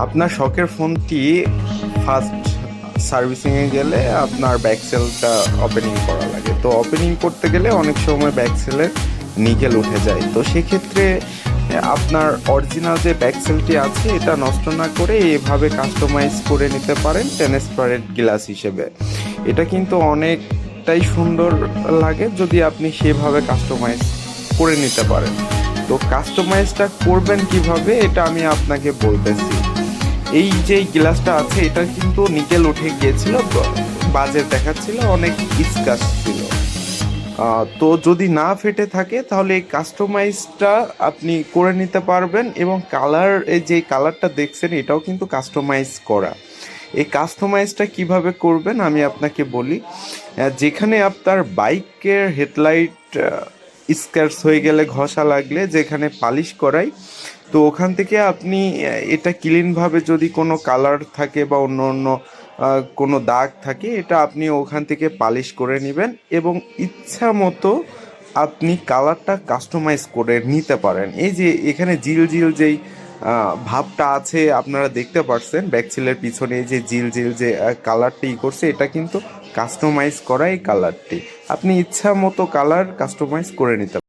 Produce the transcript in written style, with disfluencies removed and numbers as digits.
আপনার শখের ফোনটি ফার্স্ট সার্ভিসিংয়ে গেলে আপনার ব্যাকসেলটা ওপেনিং করা লাগে। তো ওপেনিং করতে গেলে অনেক সময় ব্যাকসেলের নিকেল উঠে যায়। তো সেক্ষেত্রে আপনার অরিজিনাল যে ব্যাকসেলটি আছে এটা নষ্ট না করে এভাবে কাস্টমাইজ করে নিতে পারেন ট্রান্সপারেন্ট গ্লাস হিসেবে। এটা কিন্তু অনেকটাই সুন্দর লাগে যদি আপনি সেভাবে কাস্টমাইজ করে নিতে পারেন। তো কাস্টমাইজটা করবেন কিভাবে এটা আমি আপনাকে বলতেছি। এই যে গ্লাসটা আছে এটা কিন্তু নিকেল উঠে গিয়েছিল, বাজে দেখাচ্ছিল, অনেক স্ক্র্যাচ ছিল। তো যদি না ফেটে থাকে তাহলে এই কাস্টমাইজটা আপনি করে নিতে পারবেন। এবং কালার, এই যে কালারটা দেখছেন এটাও কিন্তু কাস্টমাইজ করা। এই কাস্টমাইজটা কিভাবে করবেন আমি আপনাকে বলি। যেখানে আপনার বাইকের হেডলাইট স্ক্র্যাচ হয়ে গেলে, ঘষা লাগলে যেখানে পালিশ করাই, তো ওখান থেকে আপনি এটা ক্লিনভাবে, যদি কোনো কালার থাকে বা অন্য অন্য কোনো দাগ থাকে, এটা আপনি ওখান থেকে পালিশ করে নেবেন এবং ইচ্ছা মতো আপনি কালারটা কাস্টমাইজ করে নিতে পারেন। এই যে এখানে জিল জিল যেই ভাবটা আছে আপনারা দেখতে পারছেন ব্যাকসেলের পিছনে, এই যে জিল জিল যে কালারটি করছে, এটা কিন্তু কাস্টমাইজ করা। এই কালারটি আপনি ইচ্ছা মতো কালার কাস্টমাইজ করে নিতে পারেন।